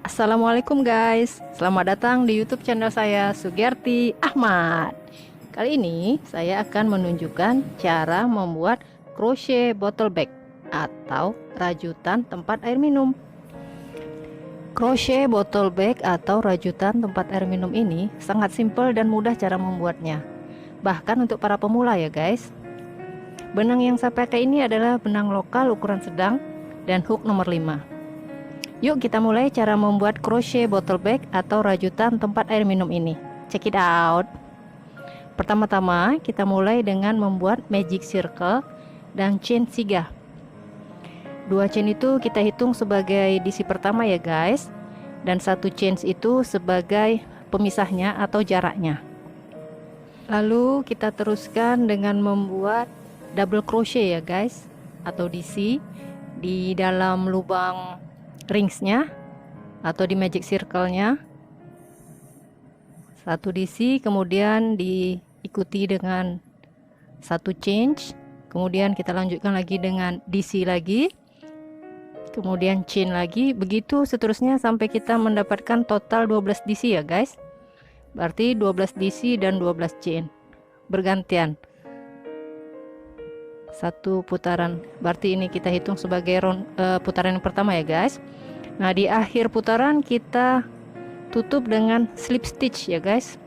Assalamualaikum guys, selamat datang di YouTube channel saya Sugiarti Ahmad. Kali ini saya akan menunjukkan cara membuat crochet bottle bag atau rajutan tempat air minum. Crochet bottle bag atau rajutan tempat air minum ini sangat simpel dan mudah cara membuatnya. Bahkan untuk para pemula ya guys. Benang yang saya pakai ini adalah benang lokal ukuran sedang dan hook nomor 5. Yuk kita mulai cara membuat crochet bottle bag atau rajutan tempat air minum ini. Check it out. Pertama-tama kita mulai dengan membuat magic circle dan chain 3. Dua chain itu kita hitung sebagai DC pertama ya guys. Dan satu chain itu sebagai pemisahnya atau jaraknya. Lalu kita teruskan dengan membuat double crochet ya guys, atau DC di dalam lubang ringsnya atau di magic circle-nya. Satu DC, kemudian diikuti dengan satu chain, kemudian kita lanjutkan lagi dengan DC lagi, kemudian chain lagi, begitu seterusnya sampai kita mendapatkan total 12 DC ya guys. Berarti 12 DC dan 12 chain bergantian satu putaran. Berarti ini kita hitung sebagai putaran yang pertama ya guys. Nah, di akhir putaran kita tutup dengan slip stitch ya guys.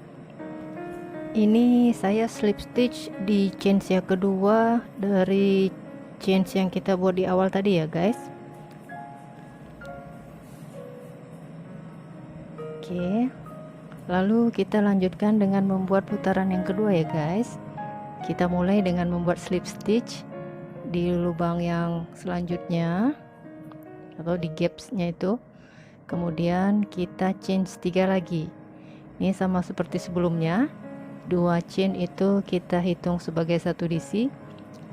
Ini saya slip stitch di chain yang kedua dari chain yang kita buat di awal tadi ya guys. Oke, lalu kita lanjutkan dengan membuat putaran yang kedua ya guys. Kita mulai dengan membuat slip stitch di lubang yang selanjutnya atau di gapsnya itu, kemudian kita chain 3 lagi. Ini sama seperti sebelumnya, dua chain itu kita hitung sebagai satu DC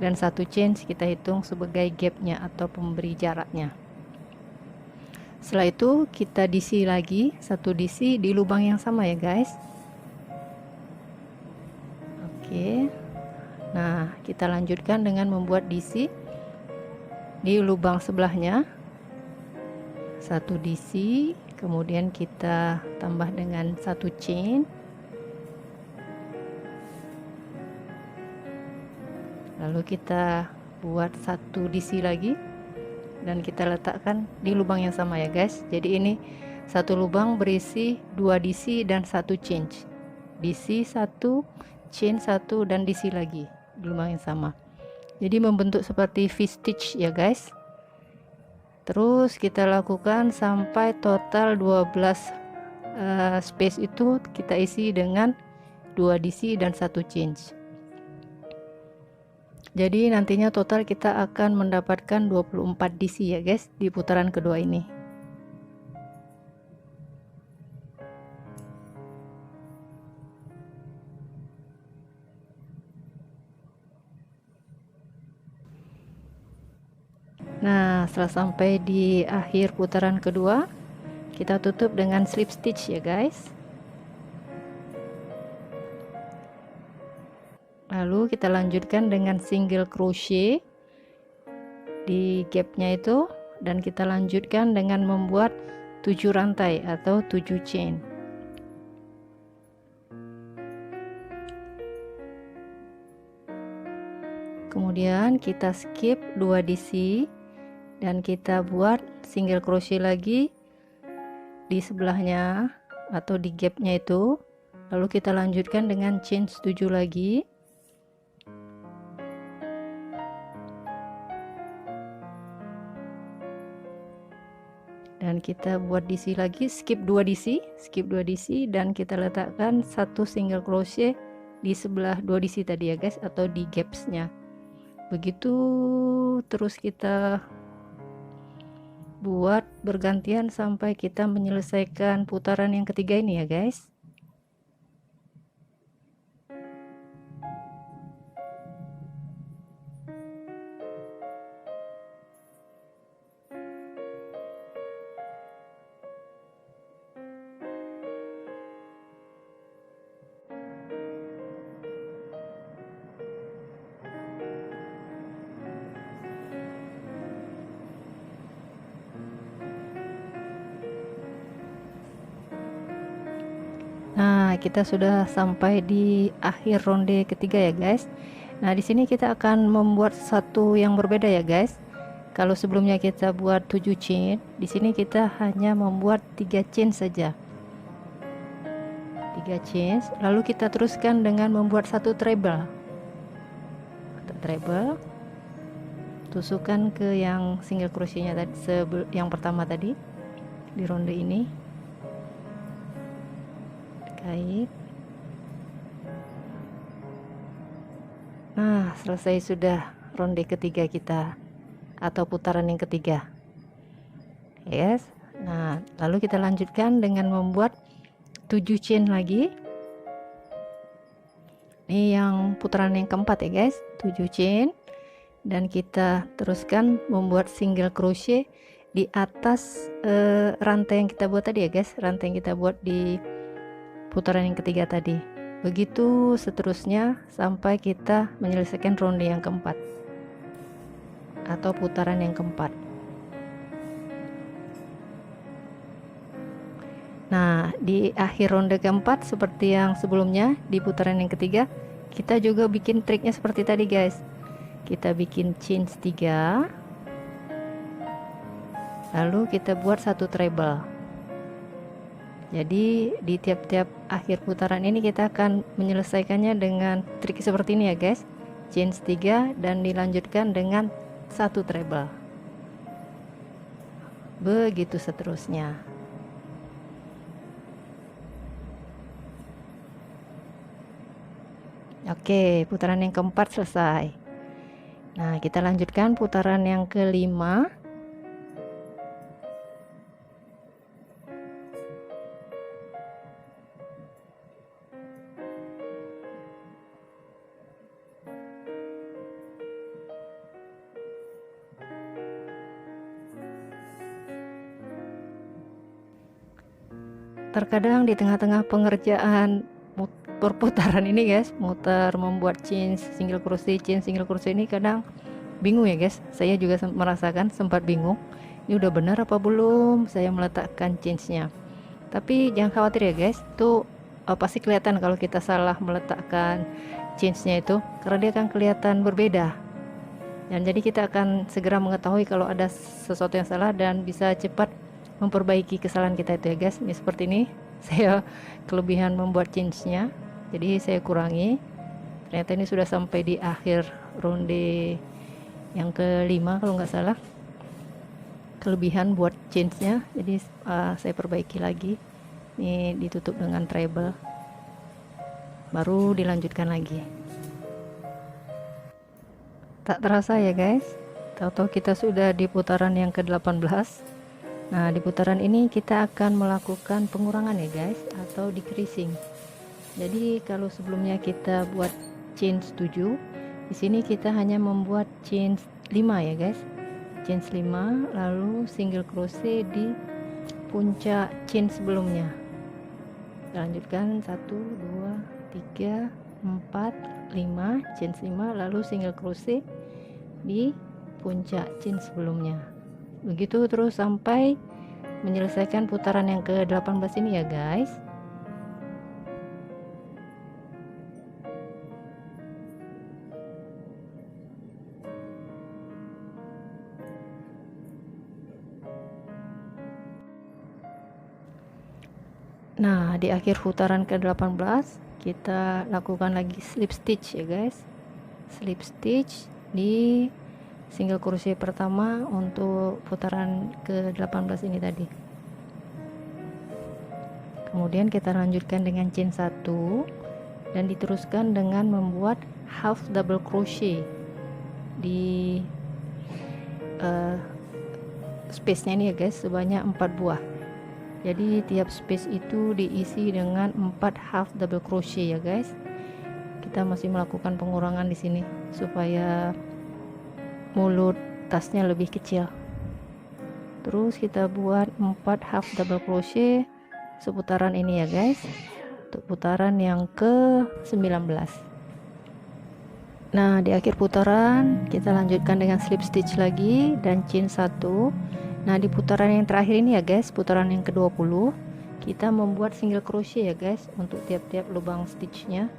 dan satu chain kita hitung sebagai gapnya atau pemberi jaraknya. Setelah itu kita DC lagi satu DC di lubang yang sama ya guys. Oke, nah kita lanjutkan dengan membuat DC di lubang sebelahnya, satu DC, kemudian kita tambah dengan satu chain, lalu kita buat satu DC lagi dan kita letakkan di lubang yang sama ya guys. Jadi ini satu lubang berisi 2 DC dan satu chain, DC 1, chain 1, dan DC lagi di lubang yang sama. Jadi membentuk seperti V-stitch ya guys. Terus kita lakukan sampai total 12 space itu kita isi dengan 2 DC dan satu chain. Jadi nantinya total kita akan mendapatkan 24 DC ya guys di putaran kedua ini. Nah, setelah sampai di akhir putaran kedua, kita tutup dengan slip stitch ya guys. Lalu kita lanjutkan dengan single crochet di gapnya itu, dan kita lanjutkan dengan membuat 7 rantai atau 7 chain. Kemudian kita skip 2 DC dan kita buat single crochet lagi di sebelahnya atau di gapnya itu, lalu kita lanjutkan dengan chain 7 lagi. Dan kita buat DC lagi, skip 2 DC, dan kita letakkan satu single crochet di sebelah 2 DC tadi ya guys, atau di gapsnya. Begitu terus kita buat bergantian sampai kita menyelesaikan putaran yang ketiga ini ya guys. Nah, kita sudah sampai di akhir ronde ketiga ya guys. Nah, di sini kita akan membuat satu yang berbeda ya guys. Kalau sebelumnya kita buat 7 chain, di sini kita hanya membuat 3 chain saja. 3 chain, lalu kita teruskan dengan membuat satu treble. Treble, tusukkan ke yang single crochetnya tadi, yang pertama tadi di ronde ini. Kait. Nah, selesai sudah ronde ketiga kita atau putaran yang ketiga. Yes. Nah, lalu kita lanjutkan dengan membuat 7 chain lagi. Ini yang putaran yang keempat ya guys, 7 chain, dan kita teruskan membuat single crochet di atas rantai yang kita buat tadi ya guys, rantai yang kita buat di putaran yang ketiga tadi. Begitu seterusnya sampai kita menyelesaikan ronde yang keempat atau putaran yang keempat. Nah, di akhir ronde keempat seperti yang sebelumnya di putaran yang ketiga, kita juga bikin triknya seperti tadi guys. Kita bikin chain 3, lalu kita buat satu treble. Jadi di tiap-tiap akhir putaran ini kita akan menyelesaikannya dengan trik seperti ini ya guys, chain 3 dan dilanjutkan dengan satu treble. Begitu seterusnya. Oke, putaran yang keempat selesai. Nah, kita lanjutkan putaran yang kelima. Terkadang di tengah-tengah pengerjaan perputaran ini guys, muter membuat chain single crochet, chain single crochet ini kadang bingung ya guys. Saya juga merasakan sempat bingung, ini udah benar apa belum saya meletakkan chainsnya. Tapi jangan khawatir ya guys, itu pasti kelihatan kalau kita salah meletakkan chainsnya itu, karena dia akan kelihatan berbeda. Dan jadi kita akan segera mengetahui kalau ada sesuatu yang salah dan bisa cepat memperbaiki kesalahan kita itu ya guys. Ini seperti ini, saya kelebihan membuat chainsnya, jadi saya kurangi. Ternyata ini sudah sampai di akhir ronde yang kelima kalau nggak salah, kelebihan buat chainsnya, jadi saya perbaiki lagi. Ini ditutup dengan treble, baru dilanjutkan lagi. Tak terasa ya guys, tahu-tahu kita sudah di putaran yang ke-18. Nah, di putaran ini kita akan melakukan pengurangan ya guys, atau decreasing. Jadi kalau sebelumnya kita buat chain 7, di sini kita hanya membuat chain 5 ya guys. Chain 5, lalu single crochet di puncak chain sebelumnya. Lanjutkan 1 2 3 4 5 chain 5, lalu single crochet di puncak chain sebelumnya. Begitu terus sampai menyelesaikan putaran yang ke-18 ini ya guys. Nah, di akhir putaran ke-18 kita lakukan lagi slip stitch ya guys. Slip stitch di single crochet pertama untuk putaran ke-18 ini tadi. Kemudian kita lanjutkan dengan chain 1 dan diteruskan dengan membuat half double crochet di space-nya ini ya guys, sebanyak 4 buah. Jadi tiap space itu diisi dengan 4 half double crochet ya guys. Kita masih melakukan pengurangan di sini supaya mulut tasnya lebih kecil. Terus kita buat 4 half double crochet seputaran ini ya guys, untuk putaran yang ke-19. Nah, di akhir putaran kita lanjutkan dengan slip stitch lagi dan chain 1. Nah, di putaran yang terakhir ini ya guys, putaran yang ke-20, kita membuat single crochet ya guys untuk tiap-tiap lubang stitchnya.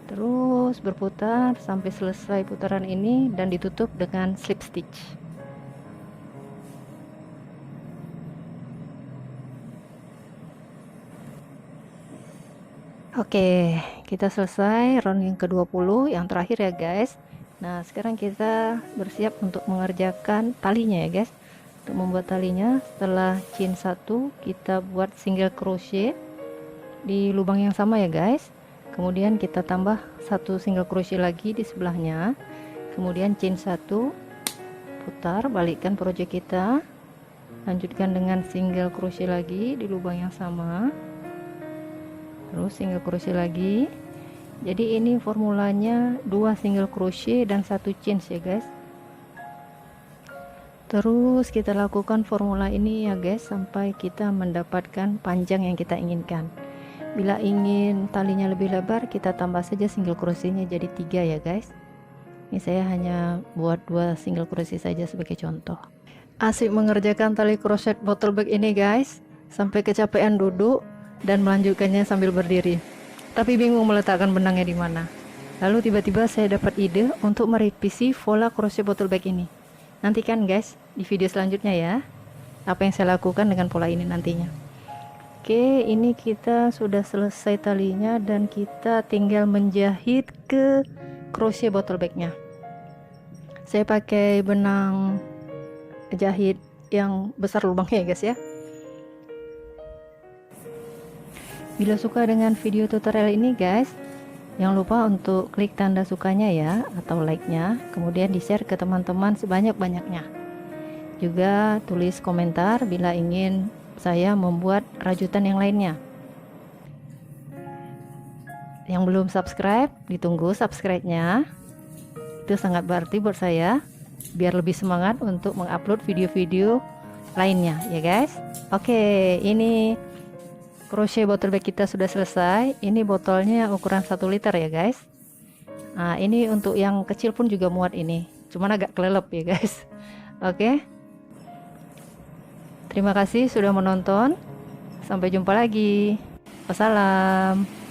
Terus berputar sampai selesai putaran ini dan ditutup dengan slip stitch. Oke, kita selesai round yang ke-20 yang terakhir ya guys. Nah, sekarang kita bersiap untuk mengerjakan talinya ya guys. Untuk membuat talinya, setelah chain 1 kita buat single crochet di lubang yang sama ya guys. Kemudian kita tambah 1 single crochet lagi di sebelahnya, kemudian chain 1, putar, balikkan project kita, lanjutkan dengan single crochet lagi di lubang yang sama, terus single crochet lagi. Jadi ini formulanya 2 single crochet dan 1 chain ya guys. Terus kita lakukan formula ini ya guys sampai kita mendapatkan panjang yang kita inginkan. Bila ingin talinya lebih lebar, kita tambah saja single crochetnya jadi 3 ya guys. Ini saya hanya buat 2 single crochet saja sebagai contoh. Asik mengerjakan tali crochet bottle bag ini guys, sampai kecapean duduk dan melanjutkannya sambil berdiri. Tapi bingung meletakkan benangnya di mana. Lalu tiba-tiba saya dapat ide untuk merevisi pola crochet bottle bag ini. Nantikan guys di video selanjutnya ya, apa yang saya lakukan dengan pola ini nantinya. Oke, ini kita sudah selesai talinya dan kita tinggal menjahit ke crochet bottle bagnya. Saya pakai benang jahit yang besar lubangnya ya guys ya. Bila suka dengan video tutorial ini guys, jangan lupa untuk klik tanda sukanya ya atau like-nya, kemudian di-share ke teman-teman sebanyak-banyaknya. Juga tulis komentar bila ingin saya membuat rajutan yang lainnya. Yang belum subscribe, ditunggu subscribe-nya. Itu sangat berarti buat saya, biar lebih semangat untuk mengupload video-video lainnya ya guys. Oke, ini crochet bottle bag kita sudah selesai. Ini botolnya ukuran 1 liter ya guys. Nah, ini untuk yang kecil pun juga muat ini, cuman agak kelelep ya guys. Oke, terima kasih sudah menonton. Sampai jumpa lagi. Wassalam.